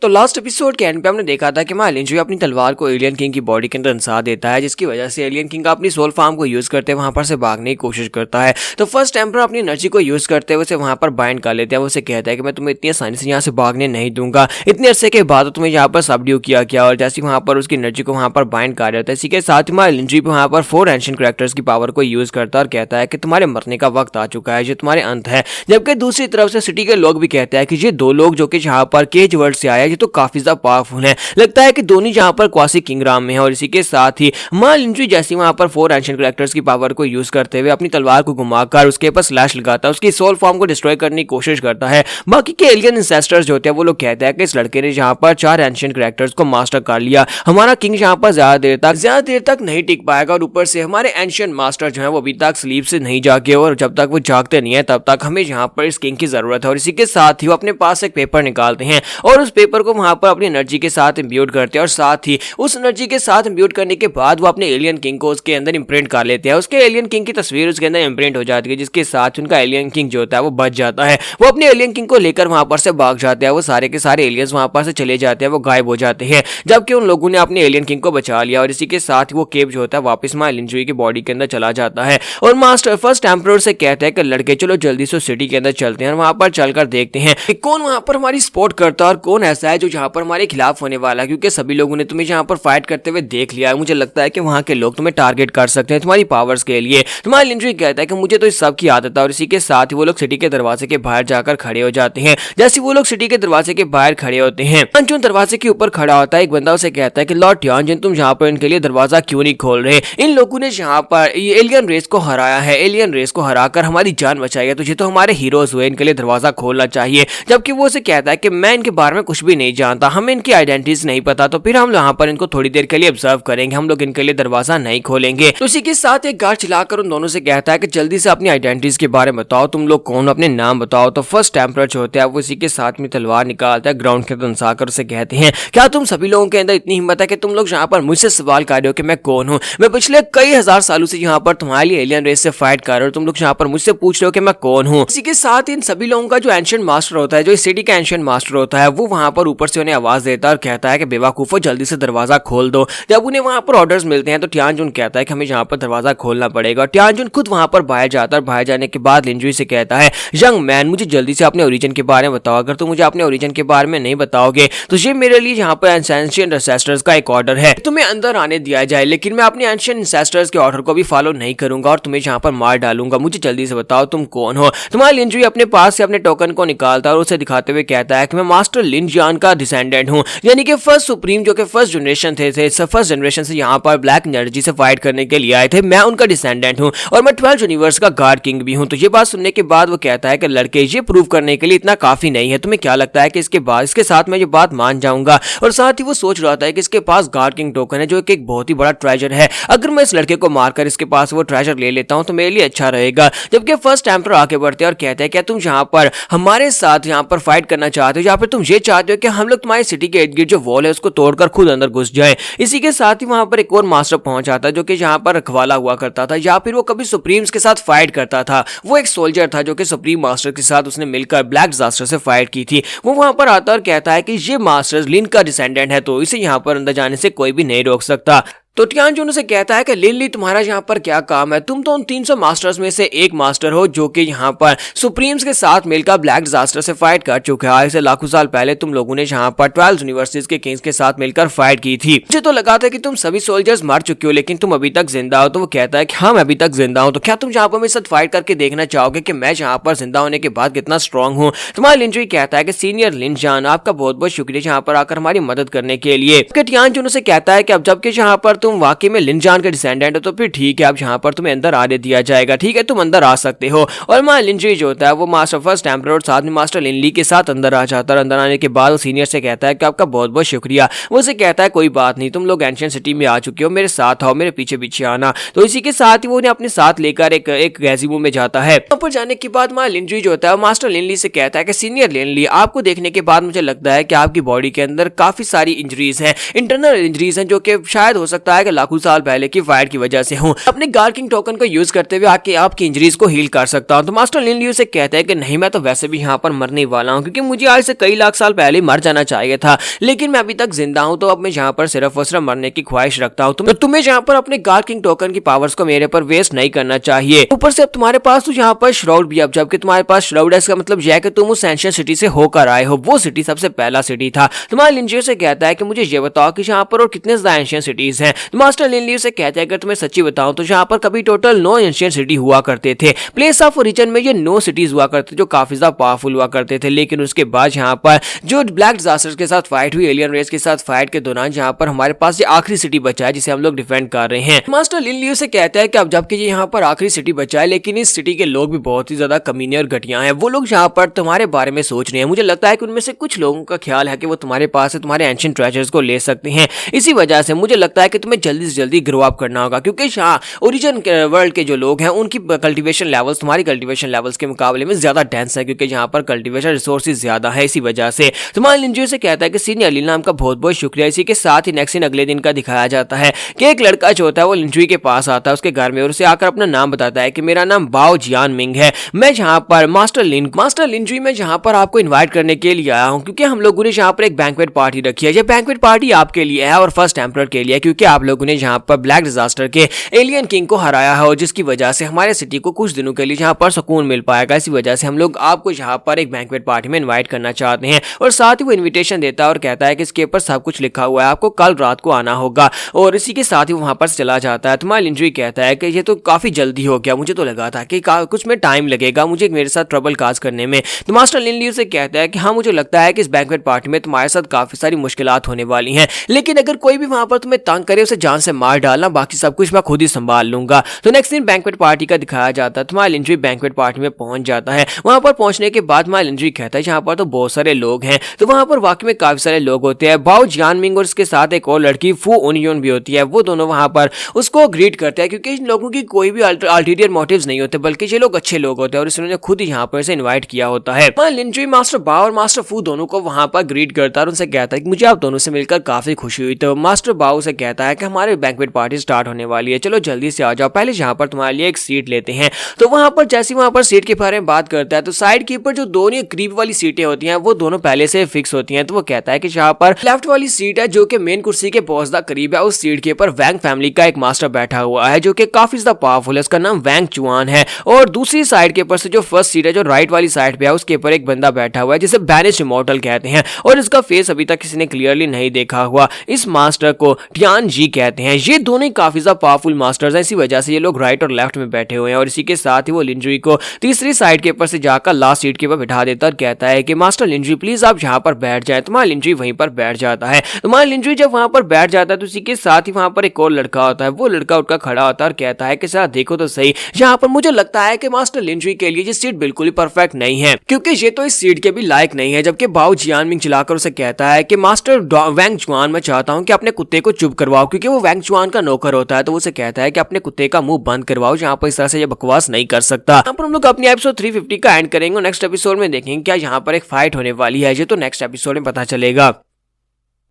तो last episode के and पे हमने देखा था कि मा लिंजुई अपनी तलवार को एलियन किंग की बॉडी के अंदर इंसार देता है, जिसकी वजह से एलियन किंग अपनी सोल फार्म को यूज करते वहां पर से भागने की कोशिश करता है। तो फर्स्ट एम्परर अपनी एनर्जी को यूज करते हुए उसे वहां पर बाइंड कर लेते हैं। वो उसे कहता है कि मैं तुम्हें इतनी आसानी से यहाँ से भागने नहीं दूंगा, इतने अरसे के बाद तुम्हें यहाँ पर सबड्यू किया गया। और जैसे वहां पर उसकी एनर्जी को वहां पर बाइंड कर रहा था, इसी के साथ ही मा लिंजुई वहां पर 4 एंशिएंट कैरेक्टर्स की पावर को यूज करता है और कहता है कि तुम्हारे मरने का वक्त आ चुका है, ये तुम्हारे अंत है। जबकि दूसरी तरफ से सिटी के लोग भी कहते हैं कि ये 2 लोग जो कि यहाँ पर केज वर्ल्ड से आया, ये तो काफी ज्यादा पावरफुल है। लगता है कि दोनों यहाँ पर क्वासी किंगडम में है। और इसी के साथ ही मा लिंजुई जैसे वहां पर 4 एंशिएंट कैरेक्टर्स की पावर को यूज करते हुए अपनी तलवार को घुमाकर उसके ऊपर स्लैश लगाता है, उसकी सोल फॉर्म को डिस्ट्रॉय करने की कोशिश करता है। बाकी के एलियन इंसेस्टर्स जो होते हैं वो लोग कहते हैं कि इस लड़के ने यहाँ पर 4 एंशिएंट कैरेक्टर्स को मास्टर कर लिया, हमारा किंग यहाँ पर ज्यादा देर तक नहीं टिक पाएगा। और ऊपर से हमारे एंशिएंट मास्टर जो है वो अभी तक स्लीप से नहीं जागे, और जब तक वो जागते नहीं है तब तक हमें यहाँ पर इस किंग की जरूरत है। और इसी के साथ ही वो अपने पास एक पेपर निकालते हैं और उस पेपर को वहां पर अपनी एनर्जी के साथ इम्ब्यूट करते हैं। और साथ ही उस एनर्जी के साथ इम्ब्यूट करने के बाद वो अपने एलियन किंग को उसके अंदर इम्प्रिंट कर लेते हैं। उसके एलियन किंग की तस्वीर उसके अंदर इम्प्रिंट हो जाती है, जिसके साथ उनका एलियन किंग जो होता है वो बच जाता है। वो अपने एलियन किंग को लेकर वहां पर से भाग जाते हैं। वो सारे के सारे एलियंस वहां पर से चले जाते हैं, वो गायब हो जाते हैं, जबकि उन लोगों ने अपने एलियन किंग को बचा लिया। और इसी के साथ वो केव जो होता है वापस मा लिंजुई की बॉडी के अंदर चला जाता है। और मास्टर फर्स्ट एम्परर से कहता है कि लड़के चलो जल्दी से सिटी के अंदर चलते हैं और वहां पर चलकर देखते हैं कि कौन वहां पर हमारी सपोर्ट करता है और कौन ऐसा है जो यहाँ पर हमारे खिलाफ होने वाला है, क्योंकि सभी लोगों ने तुम्हें यहाँ पर फाइट करते हुए देख लिया है। मुझे लगता है कि वहां के लोग तुम्हें टारगेट कर सकते हैं तुम्हारी पावर्स के लिए। तुम्हारा लिंजुई कहता है कि मुझे तो इस सब की आदत है। और इसी के साथ ही वो लोग सिटी के दरवाजे के बाहर जाकर खड़े हो जाते हैं। जैसे वो लोग सिटी के दरवाजे के बाहर खड़े होते हैं, टियानजुन दरवाजे के ऊपर खड़ा होता है। एक बंदा उसे कहता है कि लॉर्ड टियानजुन तुम यहाँ पर इनके लिए दरवाजा क्यों नहीं खोल रहे? इन लोगों ने यहाँ पर एलियन रेस को हराया है, एलियन रेस को हराकर हमारी जान बचाई है, तो ये तो हमारे हीरोज हुए, इनके लिए दरवाजा खोलना चाहिए। जबकि वो उसे कहता है कि मैं इनके बारे में कुछ भी नहीं जानता, हमें इनकी आइडेंटिटीज नहीं पता, तो फिर हम यहाँ पर इनको थोड़ी देर के लिए ऑब्जर्व करेंगे, हम लोग इनके लिए दरवाजा नहीं खोलेंगे। तो इसी के साथ एक गार्ड चिल्लाकर उन दोनों से कहता है कि जल्दी से अपनी आइडेंटिटीज के बारे में बताओ, तुम लोग कौन, अपने नाम बताओ। तो फर्स्ट एम्परर जो होता है वो इसी के साथ में तलवार निकालता है, ग्राउंड के अंदर उनसाकर उसे कहते हैं क्या तुम सभी लोगों के अंदर इतनी हिम्मत है कि तुम लोग यहाँ पर मुझसे सवाल कर रहे हो कि मैं कौन हूँ? मैं पिछले कई हजार सालों से यहाँ पर तुम्हारे लिए एलियन रेस से फाइट कर रहा हूँ, तुम लोग यहाँ पर मुझसे पूछ रहे हो कि मैं कौन हूँ? इसी के साथ इन सभी लोगों का जो एंशिएंट मास्टर होता है, जो इस सिटी का एंशिएंट मास्टर होता है, वो वहां पर ऊपर से उन्हें आवाज देता है और कहता है कि बेवकूफो जल्दी से दरवाजा खोल दो। जब उन्हें वहां पर ऑर्डर्स मिलते हैं तो टियानजुन कहता है कि हमें यहाँ पर दरवाजा खोलना पड़ेगा। टियानजुन खुद वहां पर बाहर जाता है और बाहर जाने के बाद लिंजुई से कहता है यंग मैन मुझे जल्दी से अपने ओरिजिन के बारे में बताओ, अगर तुम मुझे अपने ओरिजिन के बारे में नहीं बताओगे तो ये मेरे लिए यहाँ पर एंशिएंट एंसेस्टर्स का एक ऑर्डर है, तुम्हें अंदर आने दिया जाए, लेकिन मैं अपने एंशिएंट एंसेस्टर्स के ऑर्डर को भी फॉलो नहीं करूंगा और तुम्हें यहाँ पर मार डालूंगा। मुझे जल्दी से बताओ तुम कौन हो? तुम्हारा लिंजुई अपने पास से अपने टोकन को निकालता है और उसे दिखाते हुए कहता है कि मैं मास्टर लिन जियान का डिसेंडेंट हूँ, यानी कि फर्स्ट सुप्रीम जो कि फर्स्ट जनरेशन थे फर्स्ट जनरेशन से यहाँ पर ब्लैक एनर्जी से फाइट करने के लिए आए थे, मैं उनका डिसेंडेंट हूँ और मैं 12 यूनिवर्स का गार्ड किंग भी हूँ। तो ये बात सुनने के बाद वो कहता है कि लड़के ये प्रूव करने के लिए इतना काफी नहीं है, तुम्हें क्या लगता है कि इसके बाद इसके साथ मैं ये बात मान जाऊंगा? और साथ ही वो सोच रहा था कि इसके पास गार्ड किंग टोकन है जो कि एक बहुत ही बड़ा ट्रेजर है, अगर मैं इस लड़के को मारकर इसके पास वो ट्रेजर ले लेता हूँ तो मेरे लिए अच्छा रहेगा। जबकि फर्स्ट एम्परर आगे बढ़ते हैं और कहते हैं क्या तुम यहाँ पर हमारे साथ यहाँ पर फाइट करना चाहते हो या फिर तुम ये चाहते हो कि हम लोग तुम्हारी सिटी के इर्द गिर्द जो वॉल है उसको तोड़कर खुद अंदर घुस जाए? इसी के साथ ही वहां पर एक और मास्टर पहुंच जाता है जो कि यहाँ पर रखवाला हुआ करता था या फिर वो कभी सुप्रीम्स के साथ फाइट करता था। वो एक सोल्जर था जो कि सुप्रीम मास्टर के साथ उसने मिलकर ब्लैक डिजास्टर से फाइट की थी। वो वहां पर आता और कहता है कि ये मास्टर लिन का डिसेंडेंट है, तो इसे यहाँ पर अंदर जाने से कोई भी नहीं रोक सकता। तो टियानजुन से कहता है कि लिनली तुम्हारा यहाँ पर क्या काम है? तुम तो उन 300 मास्टर्स में से एक मास्टर हो जो कि यहाँ पर सुप्रीम्स के साथ मिलकर ब्लैक डिजास्टर से फाइट कर चुके हैं। आज से लाखों साल पहले तुम लोगों ने यहाँ पर 12 यूनिवर्सिटीज के किंग्स के साथ मिलकर फाइट की थी। मुझे तो लगा था कि तुम सभी सोल्जर्स मर चुके हो लेकिन तुम अभी तक जिंदा हो। तो वो कहता है कि हाँ मैं अभी तक जिंदा हूँ, तो क्या तुम यहाँ पर मेरे साथ फाइट करके देखना चाहोगे कि मैं यहाँ पर जिंदा होने के बाद कितना स्ट्रॉन्ग हूँ? तुम्हारा लिंजुई कहता है कि सीनियर लिन जान आपका बहुत बहुत शुक्रिया यहाँ पर आकर हमारी मदद करने के लिए। टियानजुन से कहता है कि अब जबकि यहाँ पर तुम वाकई में लिन जान का डिसेंडेंट हो तो फिर ठीक है, अब यहाँ पर तुम्हें अंदर आने दिया जाएगा, ठीक है तुम अंदर आ सकते हो। और मां लिंजुई जो होता है वो मास्टर फर्स्ट एम्परर और साथ में मास्टर लिनली के साथ अंदर आ जाता है। अंदर आने के बाद वो सीनियर से कहता है कि आपका बहुत बहुत शुक्रिया। वो उसे कहता है कोई बात नहीं, तुम लोग एंशिएंट सिटी में आ चुके हो, मेरे साथ आओ, मेरे पीछे पीछे आना। तो इसी के साथ ही वो उन्हें अपने साथ लेकर एक गैजीबो में जाता है। वहां पर जाने के बाद मां लिंजुई जो होता है मास्टर लिनली से कहता है कि सीनियर लिनली आपको देखने के बाद मुझे लगता है कि आपकी बॉडी के अंदर काफी सारी इंजरीज हैं, इंटरनल इंजरीज हैं जो कि शायद हो सकता है कि लाखों साल पहले की फाइट की वजह से हूँ। अपने गॉड किंग टोकन को यूज करते हुए आके आपकी इंजरीज को हील कर सकता हूँ। तो मास्टर लिन लियू से कहता है कि नहीं, मैं तो वैसे भी यहाँ पर मरने वाला हूँ, क्योंकि मुझे आज से कई लाख साल पहले मर जाना चाहिए था, लेकिन मैं अभी तक जिंदा हूँ। तो अब मैं यहाँ पर सिर्फ और सिर्फ मरने की ख्वाहिश रखता हूँ। तो तुम्हें यहाँ पर अपने गॉड किंग टोकन की पावर्स को मेरे पर वेस्ट नहीं करना चाहिए। ऊपर से अब तुम्हारे पास तो यहाँ पर श्राउड भी, अब जबकि तुम्हारे पास श्राउड है, इसका मतलब यह है कि तुम उस एंशिएंट सिटी से होकर आए हो। वो सिटी सबसे पहला सिटी था। तुम्हारा लिन लियू से कहता है कि मुझे ये बताओ कि यहाँ पर और कितने ज्यादा एंशिएंट सिटीज हैं। तो मास्टर लिन लियू से कहता है कि तुम्हें सच्ची बताऊं तो यहाँ पर कभी टोटल 9 एंशिएंट सिटी हुआ करते थे। प्लेस ऑफ ओरिजिन में ये 9 सिटीज हुआ करते जो काफी ज्यादा पावरफुल हुआ करते थे, लेकिन उसके बाद यहाँ पर जो ब्लैक डिजास्टर्स के साथ फाइट हुई, एलियन रेस के साथ फाइट के दौरान यहाँ पर हमारे पास ये आखिरी सिटी बचा है जिसे हम लोग डिफेंड कर रहे हैं। मास्टर लिन लियू से कहता है कि अब जबकि ये यहाँ पर आखिरी सिटी बचा है, लेकिन इस सिटी के लोग भी बहुत ही ज्यादा कमीने और घटिया हैं। वो लोग यहाँ पर तुम्हारे बारे में सोच रहे हैं। मुझे लगता है कि उनमें से कुछ लोगों का ख्याल है कि वो तुम्हारे पास से तुम्हारे एंशिएंट ट्रेजर्स को ले सकते हैं। इसी वजह से मुझे लगता है कि तुम्हें जल्दी से जल्दी ग्रो अप करना होगा, क्योंकि ओरिजिन वर्ल्ड के जो लोग हैं उनकी कल्टीवेशन लेवल्स तुम्हारी कल्टीवेशन लेवल्स के मुकाबले में ज्यादा डेंस है, क्योंकि यहाँ पर कल्टीवेशन रिसोर्सेज ज्यादा है। इसी वजह से तुम्हारे लिन लियू से कहता है कि सीनियर लिन नाम का बहुत बहुत शुक्रिया। इसी के साथ ही नेक्स्ट दिन अगले दिन का दिखाया जाता है कि एक लड़का जो होता है वो लिन लियू के पास आता है उसके घर में, और उसे आकर अपना नाम बताता है कि मेरा नाम बाओ जियान मिंग है। मैं यहाँ पर मास्टर लिन लियू में यहाँ पर आपको इन्वाइट करने के लिए आया हूँ, क्योंकि हम लोगों ने यहाँ पर एक बैंक्वेट पार्टी रखी है। ये बैंक्वेट पार्टी आपके लिए है और फर्स्ट एम्परर के लिए, क्योंकि आप लोगों ने यहाँ पर ब्लैक डिजास्टर के एलियन किंग को हराया है, और जिसकी वजह से हमारे सिटी को कुछ दिनों के लिए यहाँ पर सुकून मिल पाएगा। इसी वजह से हम लोग आपको यहाँ पर एक बैंक्वेट पार्टी में इन्वाइट करना चाहते हैं। और साथ ही वो इन्विटेशन देता है और कहता है कि इसके ऊपर सब कुछ लिखा हुआ है, आपको कल रात को आना होगा। और इसी के साथ ही वहां पर चला जाता है। तुम्हारा लिन लियू कहता है कि ये तो काफी जल्दी हो गया, मुझे तो लगा था कि कुछ में टाइम लगेगा मुझे मेरे साथ ट्रबल काज करने में। तो मास्टर लिन लियू से कहता है कि हाँ, मुझे लगता है कि इस बैंक्वेट पार्टी में तुम्हारे साथ काफी सारी मुश्किलात होने वाली हैं, लेकिन अगर कोई भी वहां पर तुम्हें तंग करे उसे जान से मार डालना, बाकी सब कुछ मैं खुद ही संभाल लूंगा। तो नेक्स्ट दिन बैंक्वेट पार्टी का दिखाया जाता है। तुम्हारा लिन लियू बैंक्वेट पार्टी में पहुंच जाता है। वहां पर पहुंचने के बाद तुम्हारा लिन लियू कहता है यहाँ पर तो बहुत सारे लोग हैं। तो वहां पर वाकई में काफी सारे लोग होते हैं। बाओ जियान मिंग और इसके साथ एक और लड़की फू उनयोन भी होती है। वो दोनों वहां पर उसको ग्रीट करते हैं, क्योंकि इन लोगों की कोई भी अल्टीरियर मोटिव्स नहीं होते, बल्कि ये लोग अच्छे लोग होते हैं और इन्होंने खुद ही यहाँ पर इसे इन्वाइट किया होता है। लिन लियू मास्टर बाओ और मास्टर फू दोनों को वहां पर ग्रीट करता है और उनसे कहता है कि मुझे आप दोनों से मिलकर काफी खुशी हुई। तो मास्टर बाओ से कहता है कि हमारे बैंक्वेट पार्टी स्टार्ट होने वाली है, चलो जल्दी से आ जाओ, पहले यहाँ पर तुम्हारे लिए एक सीट लेते हैं। तो वहां पर जैसे वहां पर सीट के बारे में बात करता है तो साइड के ऊपर जो दोनों करीब वाली सीटें होती हैं वो दोनों पहले से फिक्स होती हैं। तो वो कहता है कि यहाँ पर लेफ्ट वाली सीट है जो कि मेन कुर्सी के बहुत ज्यादा करीब है, उस सीट के ऊपर वैंग फैमिली का एक मास्टर बैठा हुआ है जो कि काफी ज्यादा पावरफुल है, उसका नाम वैंग चुआन है। और दूसरी साइड के ऊपर से जो फर्स्ट सीट है जो राइट वाली साइड पे है उसके ऊपर एक बंदा बैठा हुआ है जिसे बैनिश इमॉर्टल कहते हैं, और इसका फेस अभी तक किसी ने क्लियरली नहीं देखा हुआ। इस मास्टर को टियान जी कहते हैं। ये दोनों ही काफी ज्यादा पावरफुल मास्टर्स हैं, इसी वजह से ये लोग राइट और लेफ्ट में बैठे हुए हैं। और इसी के साथ ही वो लिन लियू को तीसरी साइड के ऊपर से जाकर लास्ट सीट के ऊपर बिठा देता और कहता है कि मास्टर लिन लियू प्लीज आप यहाँ पर बैठ जाएं। तुम्हारा लिन लियू वहीं पर बैठ जाता है। तुम्हारा लिन लियू जब वहां पर बैठ जाता है तो इसी के साथ ही वहां पर एक और लड़का होता है। वो लड़का उठकर खड़ा होता है और कहता है कि सर देखो तो सही, यहाँ पर मुझे लगता है कि मास्टर लिन लियू के लिए ये सीट बिल्कुल ही परफेक्ट नहीं है, क्योंकि ये तो इस सीट के भी लायक नहीं है। जबकि बाओ जियान मिंग चिल्लाकर उसे कहता है कि मास्टर वैंग चुआन, मैं चाहता हूँ कि अपने कुत्ते को चुप करवाओ, क्योंकि वो वैंग चुआन का नौकर होता है। तो उसे कहता है कि अपने कुत्ते का मुंह बंद करवाओ, यहाँ पर इस तरह से ये बकवास नहीं कर सकता। यहाँ पर हम लोग अपनी एपिसोड 350 का एंड करेंगे। नेक्स्ट एपिसोड में देखेंगे क्या यहाँ पर एक फाइट होने वाली है, ये तो नेक्स्ट एपिसोड में पता चलेगा।